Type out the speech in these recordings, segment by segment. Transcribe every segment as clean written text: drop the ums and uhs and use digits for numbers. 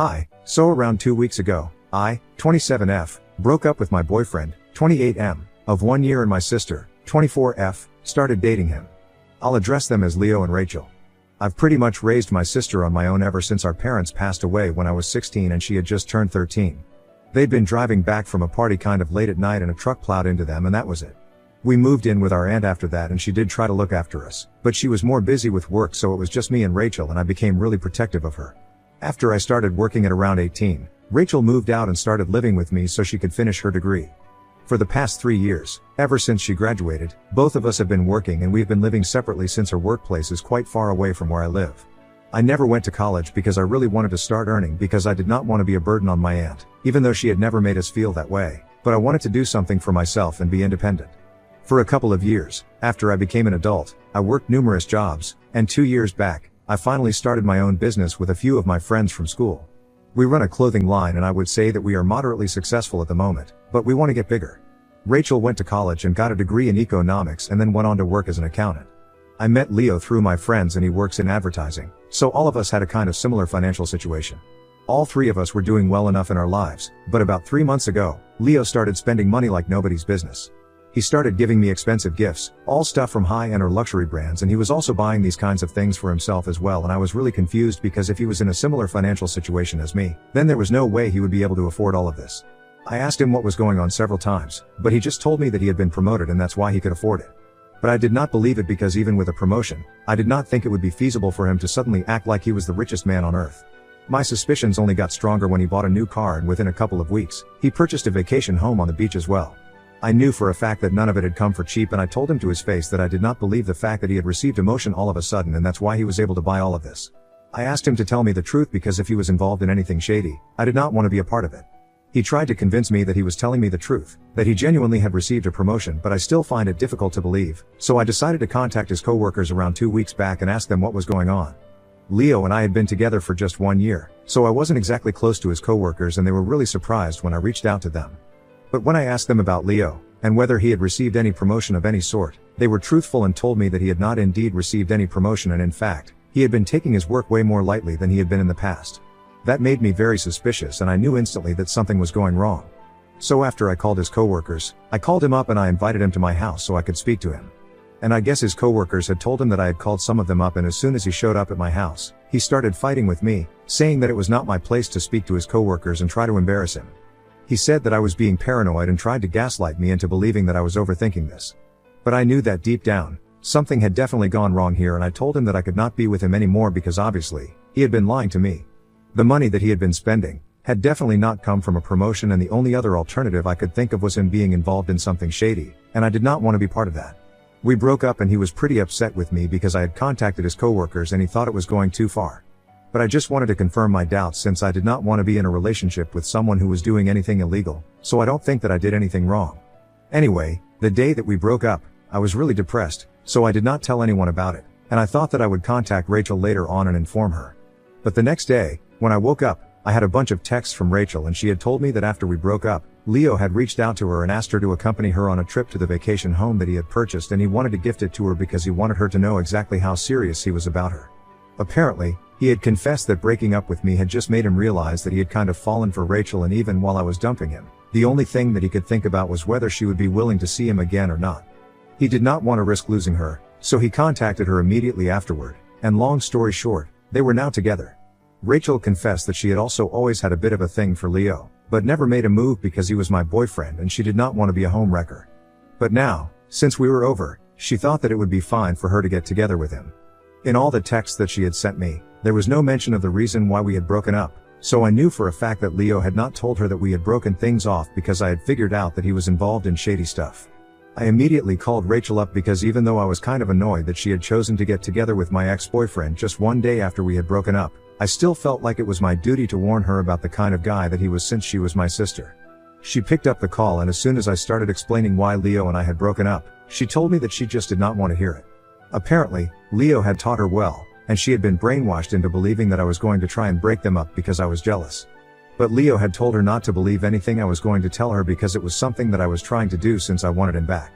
Hi, so around 2 weeks ago, I, 27F, broke up with my boyfriend, 28M, of 1 year and my sister, 24F, started dating him. I'll address them as Leo and Rachel. I've pretty much raised my sister on my own ever since our parents passed away when I was 16 and she had just turned 13. They'd been driving back from a party kind of late at night and a truck plowed into them and that was it. We moved in with our aunt after that and she did try to look after us, but she was more busy with work so it was just me and Rachel and I became really protective of her. After I started working at around 18, Rachel moved out and started living with me so she could finish her degree. For the past 3 years, ever since she graduated, both of us have been working and we've been living separately since her workplace is quite far away from where I live. I never went to college because I really wanted to start earning because I did not want to be a burden on my aunt, even though she had never made us feel that way, but I wanted to do something for myself and be independent. For a couple of years, after I became an adult, I worked numerous jobs, and 2 years back, I finally started my own business with a few of my friends from school. We run a clothing line and I would say that we are moderately successful at the moment, but we want to get bigger. Rachel went to college and got a degree in economics and then went on to work as an accountant. I met Leo through my friends and he works in advertising, so all of us had a kind of similar financial situation. All three of us were doing well enough in our lives, but about 3 months ago, Leo started spending money like nobody's business. He started giving me expensive gifts, all stuff from high-end or luxury brands, and he was also buying these kinds of things for himself as well, and I was really confused because if he was in a similar financial situation as me, then there was no way he would be able to afford all of this. I asked him what was going on several times, but he just told me that he had been promoted and that's why he could afford it. But I did not believe it because even with a promotion, I did not think it would be feasible for him to suddenly act like he was the richest man on earth. My suspicions only got stronger when he bought a new car and within a couple of weeks, he purchased a vacation home on the beach as well. I knew for a fact that none of it had come for cheap and I told him to his face that I did not believe the fact that he had received emotion all of a sudden and that's why he was able to buy all of this. I asked him to tell me the truth because if he was involved in anything shady, I did not want to be a part of it. He tried to convince me that he was telling me the truth, that he genuinely had received a promotion, but I still find it difficult to believe, so I decided to contact his coworkers around 2 weeks back and ask them what was going on. Leo and I had been together for just 1 year, so I wasn't exactly close to his coworkers and they were really surprised when I reached out to them. But when I asked them about Leo, and whether he had received any promotion of any sort, they were truthful and told me that he had not indeed received any promotion and in fact, he had been taking his work way more lightly than he had been in the past. That made me very suspicious and I knew instantly that something was going wrong. So after I called his coworkers, I called him up and I invited him to my house so I could speak to him. And I guess his coworkers had told him that I had called some of them up and as soon as he showed up at my house, he started fighting with me, saying that it was not my place to speak to his coworkers and try to embarrass him. He said that I was being paranoid and tried to gaslight me into believing that I was overthinking this. But I knew that deep down, something had definitely gone wrong here and I told him that I could not be with him anymore because obviously, he had been lying to me. The money that he had been spending had definitely not come from a promotion and the only other alternative I could think of was him being involved in something shady, and I did not want to be part of that. We broke up and he was pretty upset with me because I had contacted his coworkers and he thought it was going too far. But I just wanted to confirm my doubts since I did not want to be in a relationship with someone who was doing anything illegal, so I don't think that I did anything wrong. Anyway, the day that we broke up, I was really depressed, so I did not tell anyone about it, and I thought that I would contact Rachel later on and inform her. But the next day, when I woke up, I had a bunch of texts from Rachel and she had told me that after we broke up, Leo had reached out to her and asked her to accompany her on a trip to the vacation home that he had purchased and he wanted to gift it to her because he wanted her to know exactly how serious he was about her. Apparently, he had confessed that breaking up with me had just made him realize that he had kind of fallen for Rachel and even while I was dumping him, the only thing that he could think about was whether she would be willing to see him again or not. He did not want to risk losing her, so he contacted her immediately afterward, and long story short, they were now together. Rachel confessed that she had also always had a bit of a thing for Leo, but never made a move because he was my boyfriend and she did not want to be a homewrecker. But now, since we were over, she thought that it would be fine for her to get together with him. In all the texts that she had sent me, there was no mention of the reason why we had broken up, so I knew for a fact that Leo had not told her that we had broken things off because I had figured out that he was involved in shady stuff. I immediately called Rachel up because even though I was kind of annoyed that she had chosen to get together with my ex-boyfriend just one day after we had broken up, I still felt like it was my duty to warn her about the kind of guy that he was since she was my sister. She picked up the call and as soon as I started explaining why Leo and I had broken up, she told me that she just did not want to hear it. Apparently, Leo had taught her well, and she had been brainwashed into believing that I was going to try and break them up because I was jealous. But Leo had told her not to believe anything I was going to tell her because it was something that I was trying to do since I wanted him back.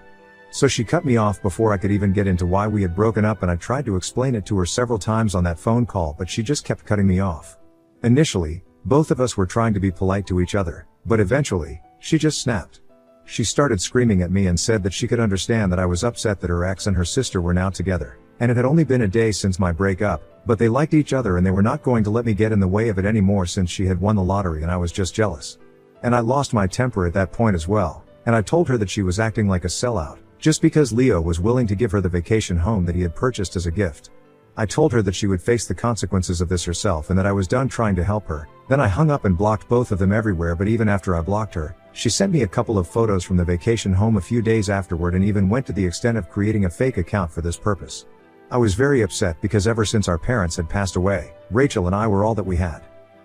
So she cut me off before I could even get into why we had broken up and I tried to explain it to her several times on that phone call but she just kept cutting me off. Initially, Both of us were trying to be polite to each other, but eventually, she just snapped. She started screaming at me and said that she could understand that I was upset that her ex and her sister were now together, and it had only been a day since my breakup, but they liked each other and they were not going to let me get in the way of it anymore since she had won the lottery and I was just jealous. And I lost my temper at that point as well, and I told her that she was acting like a sellout, just because Leo was willing to give her the vacation home that he had purchased as a gift. I told her that she would face the consequences of this herself and that I was done trying to help her. Then I hung up and blocked both of them everywhere, but even after I blocked her, she sent me a couple of photos from the vacation home a few days afterward and even went to the extent of creating a fake account for this purpose. I was very upset because ever since our parents had passed away, Rachel and I were all that we had.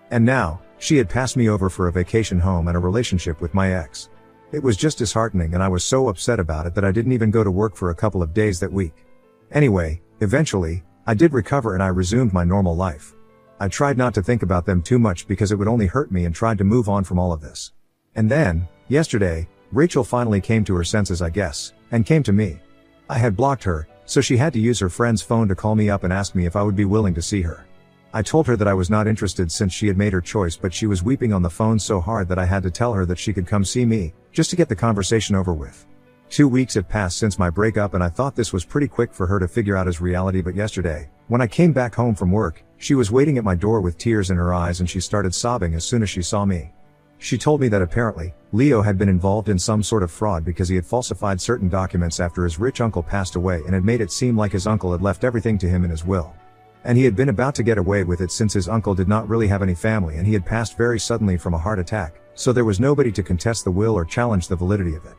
And now, she had passed me over for a vacation home and a relationship with my ex. It was just disheartening and I was so upset about it that I didn't even go to work for a couple of days that week. Anyway, eventually, I did recover and I resumed my normal life. I tried not to think about them too much because it would only hurt me and tried to move on from all of this. And then, yesterday, Rachel finally came to her senses, I guess, and came to me. I had blocked her, so she had to use her friend's phone to call me up and ask me if I would be willing to see her. I told her that I was not interested since she had made her choice, but she was weeping on the phone so hard that I had to tell her that she could come see me, just to get the conversation over with. 2 weeks had passed since my breakup and I thought this was pretty quick for her to figure out as reality, but yesterday, when I came back home from work, she was waiting at my door with tears in her eyes and she started sobbing as soon as she saw me. She told me that apparently, Leo had been involved in some sort of fraud because he had falsified certain documents after his rich uncle passed away and had made it seem like his uncle had left everything to him in his will. And he had been about to get away with it since his uncle did not really have any family and he had passed very suddenly from a heart attack, so there was nobody to contest the will or challenge the validity of it.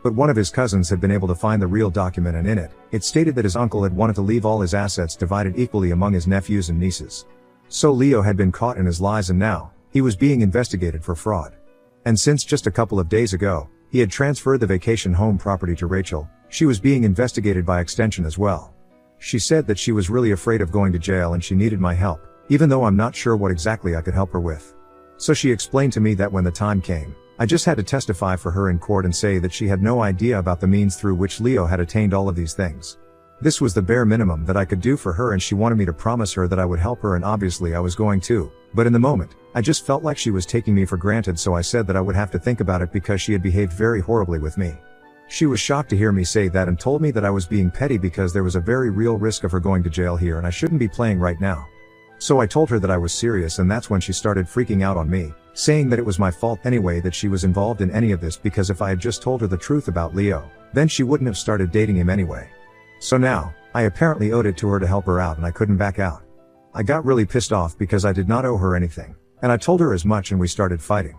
But one of his cousins had been able to find the real document and in it, it stated that his uncle had wanted to leave all his assets divided equally among his nephews and nieces. So Leo had been caught in his lies and now, he was being investigated for fraud. And since just a couple of days ago, he had transferred the vacation home property to Rachel, she was being investigated by extension as well. She said that she was really afraid of going to jail and she needed my help, even though I'm not sure what exactly I could help her with. So she explained to me that when the time came, I just had to testify for her in court and say that she had no idea about the means through which Leo had attained all of these things. This was the bare minimum that I could do for her and she wanted me to promise her that I would help her and obviously I was going to, but in the moment, I just felt like she was taking me for granted, so I said that I would have to think about it because she had behaved very horribly with me. She was shocked to hear me say that and told me that I was being petty because there was a very real risk of her going to jail here and I shouldn't be playing right now. So I told her that I was serious and that's when she started freaking out on me, saying that it was my fault anyway that she was involved in any of this because if I had just told her the truth about Leo, then she wouldn't have started dating him anyway. So now, I apparently owed it to her to help her out and I couldn't back out. I got really pissed off because I did not owe her anything, and I told her as much and we started fighting.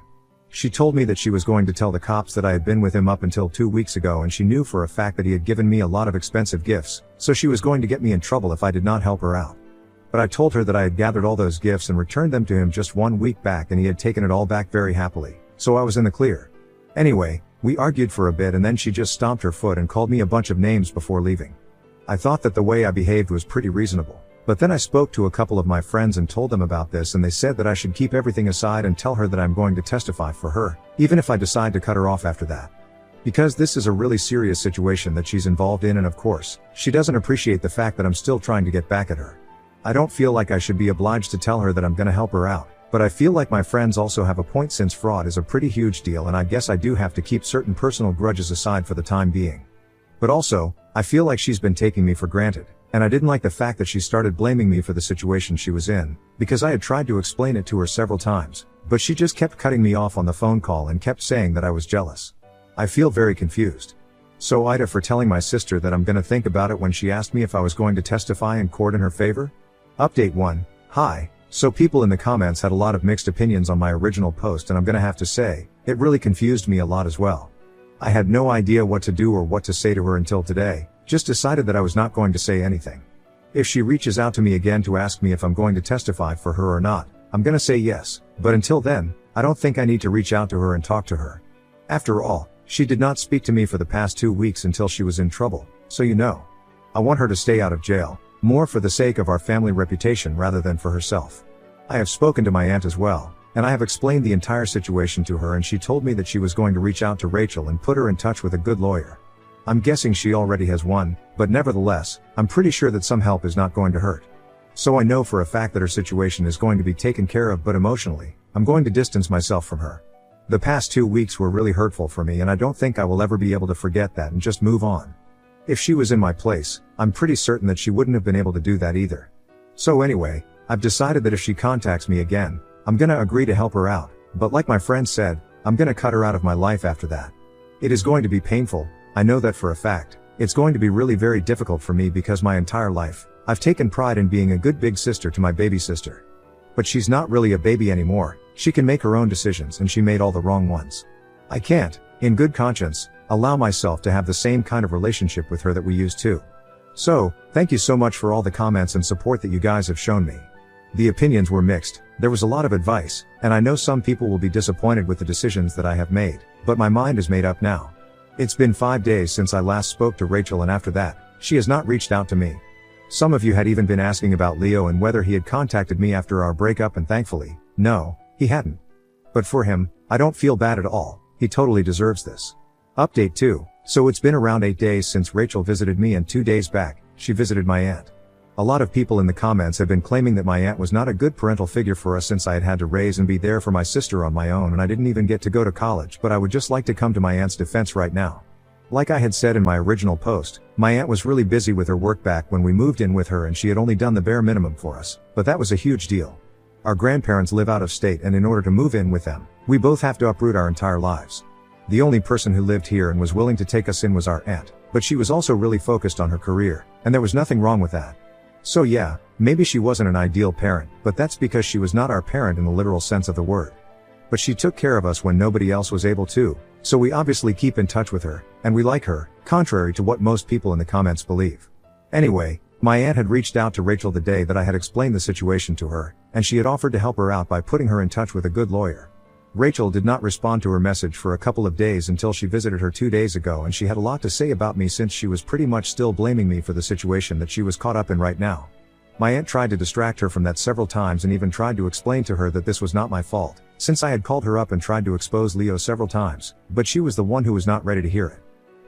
She told me that she was going to tell the cops that I had been with him up until 2 weeks ago and she knew for a fact that he had given me a lot of expensive gifts, so she was going to get me in trouble if I did not help her out. But I told her that I had gathered all those gifts and returned them to him just 1 week back and he had taken it all back very happily, so I was in the clear. Anyway, we argued for a bit and then she just stomped her foot and called me a bunch of names before leaving. I thought that the way I behaved was pretty reasonable, but then I spoke to a couple of my friends and told them about this and they said that I should keep everything aside and tell her that I'm going to testify for her, even if I decide to cut her off after that. Because this is a really serious situation that she's involved in and of course, she doesn't appreciate the fact that I'm still trying to get back at her. I don't feel like I should be obliged to tell her that I'm gonna help her out, but I feel like my friends also have a point since fraud is a pretty huge deal and I guess I do have to keep certain personal grudges aside for the time being. But also, I feel like she's been taking me for granted, and I didn't like the fact that she started blaming me for the situation she was in, because I had tried to explain it to her several times, but she just kept cutting me off on the phone call and kept saying that I was jealous. I feel very confused. So Ida for telling my sister that I'm gonna think about it when she asked me if I was going to testify in court in her favor? Update 1. Hi. So people in the comments had a lot of mixed opinions on my original post and I'm gonna have to say, it really confused me a lot as well. I had no idea what to do or what to say to her until today, just decided that I was not going to say anything. If she reaches out to me again to ask me if I'm going to testify for her or not, I'm gonna say yes, but until then, I don't think I need to reach out to her and talk to her. After all, she did not speak to me for the past 2 weeks until she was in trouble, so you know. I want her to stay out of jail, more for the sake of our family reputation rather than for herself. I have spoken to my aunt as well, and I have explained the entire situation to her and she told me that she was going to reach out to Rachel and put her in touch with a good lawyer. I'm guessing she already has one, but nevertheless, I'm pretty sure that some help is not going to hurt. So I know for a fact that her situation is going to be taken care of, but emotionally, I'm going to distance myself from her. The past 2 weeks were really hurtful for me, and I don't think I will ever be able to forget that and just move on. If she was in my place, I'm pretty certain that she wouldn't have been able to do that either. So anyway, I've decided that if she contacts me again, I'm gonna agree to help her out, but like my friend said, I'm gonna cut her out of my life after that. It is going to be painful, I know that for a fact. It's going to be really very difficult for me because my entire life, I've taken pride in being a good big sister to my baby sister. But she's not really a baby anymore, she can make her own decisions and she made all the wrong ones. I can't, in good conscience, allow myself to have the same kind of relationship with her that we used to. So, thank you so much for all the comments and support that you guys have shown me. The opinions were mixed, there was a lot of advice, and I know some people will be disappointed with the decisions that I have made, but my mind is made up now. It's been 5 days since I last spoke to Rachel, and after that, she has not reached out to me. Some of you had even been asking about Leo and whether he had contacted me after our breakup, and thankfully, no, he hadn't. But for him, I don't feel bad at all, he totally deserves this. Update 2, so it's been around 8 days since Rachel visited me, and 2 days back, she visited my aunt. A lot of people in the comments have been claiming that my aunt was not a good parental figure for us since I had had to raise and be there for my sister on my own, and I didn't even get to go to college, but I would just like to come to my aunt's defense right now. Like I had said in my original post, my aunt was really busy with her work back when we moved in with her, and she had only done the bare minimum for us, but that was a huge deal. Our grandparents live out of state, and in order to move in with them, we both have to uproot our entire lives. The only person who lived here and was willing to take us in was our aunt, but she was also really focused on her career, and there was nothing wrong with that. So yeah, maybe she wasn't an ideal parent, but that's because she was not our parent in the literal sense of the word. But she took care of us when nobody else was able to, so we obviously keep in touch with her, and we like her, contrary to what most people in the comments believe. Anyway, my aunt had reached out to Rachel the day that I had explained the situation to her, and she had offered to help her out by putting her in touch with a good lawyer. Rachel did not respond to her message for a couple of days until she visited her 2 days ago, and she had a lot to say about me since she was pretty much still blaming me for the situation that she was caught up in right now. My aunt tried to distract her from that several times and even tried to explain to her that this was not my fault, since I had called her up and tried to expose Leo several times, but she was the one who was not ready to hear it.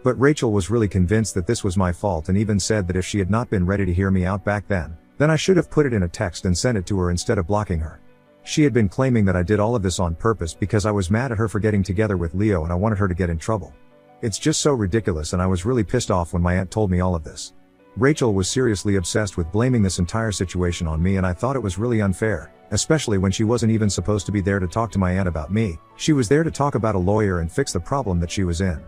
But Rachel was really convinced that this was my fault, and even said that if she had not been ready to hear me out back then I should have put it in a text and sent it to her instead of blocking her. She had been claiming that I did all of this on purpose because I was mad at her for getting together with Leo and I wanted her to get in trouble. It's just so ridiculous, and I was really pissed off when my aunt told me all of this. Rachel was seriously obsessed with blaming this entire situation on me, and I thought it was really unfair, especially when she wasn't even supposed to be there to talk to my aunt about me. She was there to talk about a lawyer and fix the problem that she was in.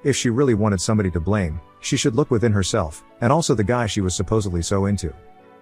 If she really wanted somebody to blame, she should look within herself, and also the guy she was supposedly so into.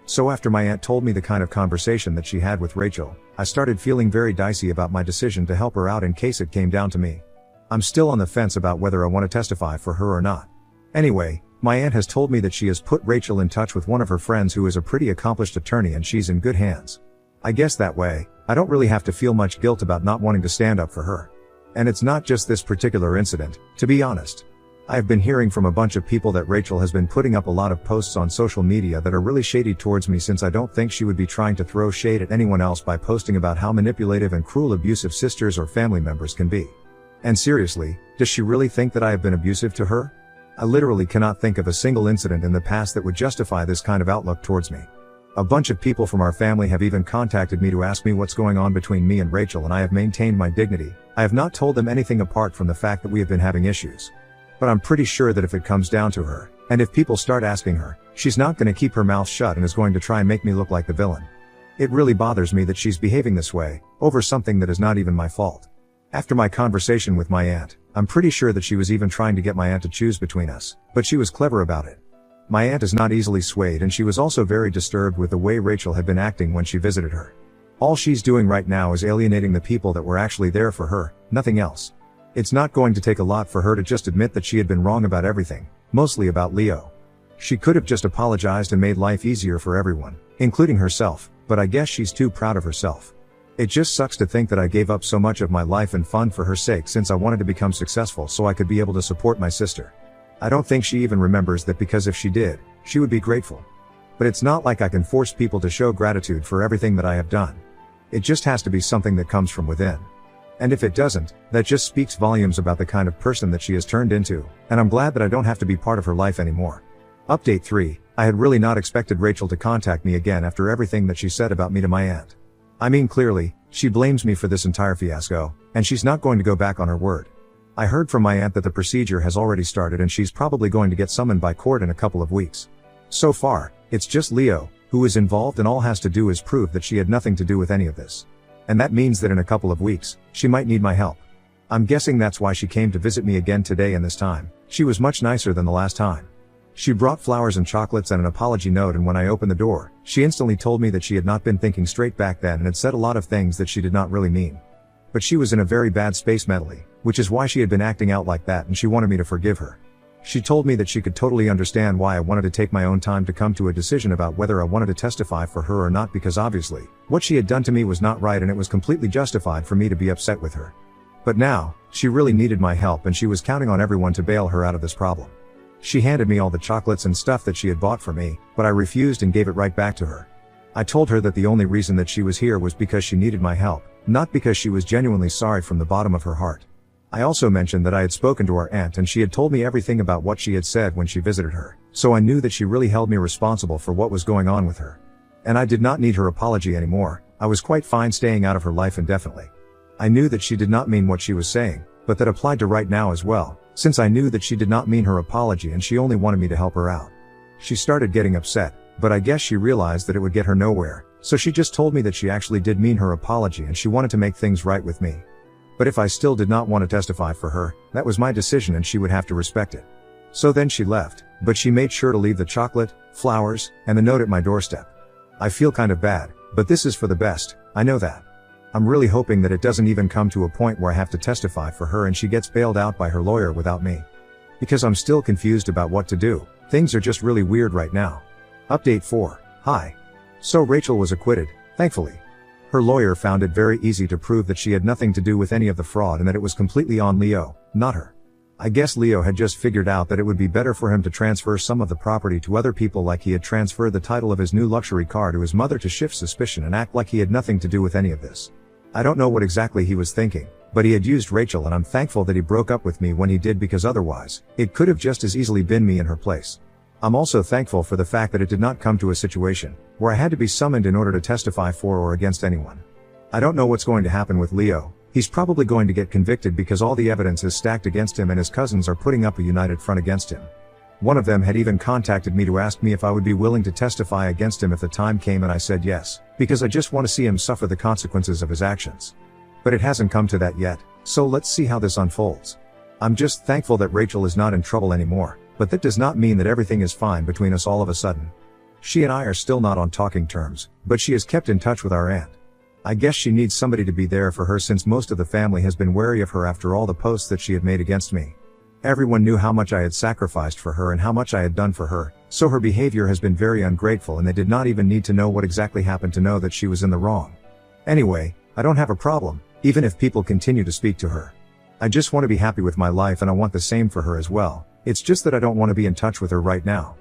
So after my aunt told me the kind of conversation that she had with Rachel, I started feeling very dicey about my decision to help her out in case it came down to me. I'm still on the fence about whether I want to testify for her or not. Anyway, my aunt has told me that she has put Rachel in touch with one of her friends who is a pretty accomplished attorney, and she's in good hands. I guess that way, I don't really have to feel much guilt about not wanting to stand up for her. And it's not just this particular incident, to be honest. I have been hearing from a bunch of people that Rachel has been putting up a lot of posts on social media that are really shady towards me, since I don't think she would be trying to throw shade at anyone else by posting about how manipulative and cruel abusive sisters or family members can be. And seriously, does she really think that I have been abusive to her? I literally cannot think of a single incident in the past that would justify this kind of outlook towards me. A bunch of people from our family have even contacted me to ask me what's going on between me and Rachel, and I have maintained my dignity. I have not told them anything apart from the fact that we have been having issues. But I'm pretty sure that if it comes down to her, and if people start asking her, she's not going to keep her mouth shut and is going to try and make me look like the villain. It really bothers me that she's behaving this way, over something that is not even my fault. After my conversation with my aunt, I'm pretty sure that she was even trying to get my aunt to choose between us, but she was clever about it. My aunt is not easily swayed, and she was also very disturbed with the way Rachel had been acting when she visited her. All she's doing right now is alienating the people that were actually there for her, nothing else. It's not going to take a lot for her to just admit that she had been wrong about everything, mostly about Leo. She could have just apologized and made life easier for everyone, including herself, but I guess she's too proud of herself. It just sucks to think that I gave up so much of my life and fun for her sake, since I wanted to become successful so I could be able to support my sister. I don't think she even remembers that, because if she did, she would be grateful. But it's not like I can force people to show gratitude for everything that I have done. It just has to be something that comes from within. And if it doesn't, that just speaks volumes about the kind of person that she has turned into, and I'm glad that I don't have to be part of her life anymore. Update 3, I had really not expected Rachel to contact me again after everything that she said about me to my aunt. I mean, clearly, She blames me for this entire fiasco, and she's not going to go back on her word. I heard from my aunt that the procedure has already started and she's probably going to get summoned by court in a couple of weeks. So far, it's just Leo who is involved, and all has to do is prove that she had nothing to do with any of this. And that means that in a couple of weeks, she might need my help. I'm guessing that's why she came to visit me again today, and this time, she was much nicer than the last time. She brought flowers and chocolates and an apology note, and when I opened the door, she instantly told me that she had not been thinking straight back then and had said a lot of things that she did not really mean. But she was in a very bad space mentally, which is why she had been acting out like that, and she wanted me to forgive her. She told me that she could totally understand why I wanted to take my own time to come to a decision about whether I wanted to testify for her or not, because obviously, what she had done to me was not right and it was completely justified for me to be upset with her. But now, she really needed my help and she was counting on everyone to bail her out of this problem. She handed me all the chocolates and stuff that she had bought for me, but I refused and gave it right back to her. I told her that the only reason that she was here was because she needed my help, not because she was genuinely sorry from the bottom of her heart. I also mentioned that I had spoken to our aunt and she had told me everything about what she had said when she visited her, so I knew that she really held me responsible for what was going on with her. And I did not need her apology anymore. I was quite fine staying out of her life indefinitely. I knew that she did not mean what she was saying, but that applied to right now as well, since I knew that she did not mean her apology and she only wanted me to help her out. She started getting upset, but I guess she realized that it would get her nowhere, so she just told me that she actually did mean her apology and she wanted to make things right with me. But if I still did not want to testify for her, that was my decision and she would have to respect it. So then she left, but she made sure to leave the chocolate, flowers, and the note at my doorstep. I feel kind of bad, but this is for the best, I know that. I'm really hoping that it doesn't even come to a point where I have to testify for her and she gets bailed out by her lawyer without me. Because I'm still confused about what to do. Things are just really weird right now. Update 4. Hi. So Rachel was acquitted, thankfully. Her lawyer found it very easy to prove that she had nothing to do with any of the fraud and that it was completely on Leo, not her. I guess Leo had just figured out that it would be better for him to transfer some of the property to other people, like he had transferred the title of his new luxury car to his mother to shift suspicion and act like he had nothing to do with any of this. I don't know what exactly he was thinking, but he had used Rachel and I'm thankful that he broke up with me when he did, because otherwise, it could have just as easily been me in her place. I'm also thankful for the fact that it did not come to a situation where I had to be summoned in order to testify for or against anyone. I don't know what's going to happen with Leo. He's probably going to get convicted because all the evidence is stacked against him and his cousins are putting up a united front against him. One of them had even contacted me to ask me if I would be willing to testify against him if the time came, and I said yes, because I just want to see him suffer the consequences of his actions. But it hasn't come to that yet, so let's see how this unfolds. I'm just thankful that Rachel is not in trouble anymore, but that does not mean that everything is fine between us all of a sudden. She and I are still not on talking terms, but she has kept in touch with our aunt. I guess she needs somebody to be there for her since most of the family has been wary of her after all the posts that she had made against me. Everyone knew how much I had sacrificed for her and how much I had done for her, so her behavior has been very ungrateful and they did not even need to know what exactly happened to know that she was in the wrong. Anyway, I don't have a problem, even if people continue to speak to her. I just want to be happy with my life and I want the same for her as well. It's just that I don't want to be in touch with her right now.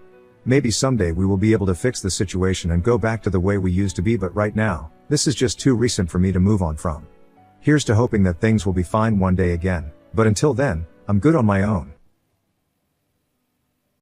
Maybe someday we will be able to fix the situation and go back to the way we used to be, but right now, this is just too recent for me to move on from. Here's to hoping that things will be fine one day again, but until then, I'm good on my own.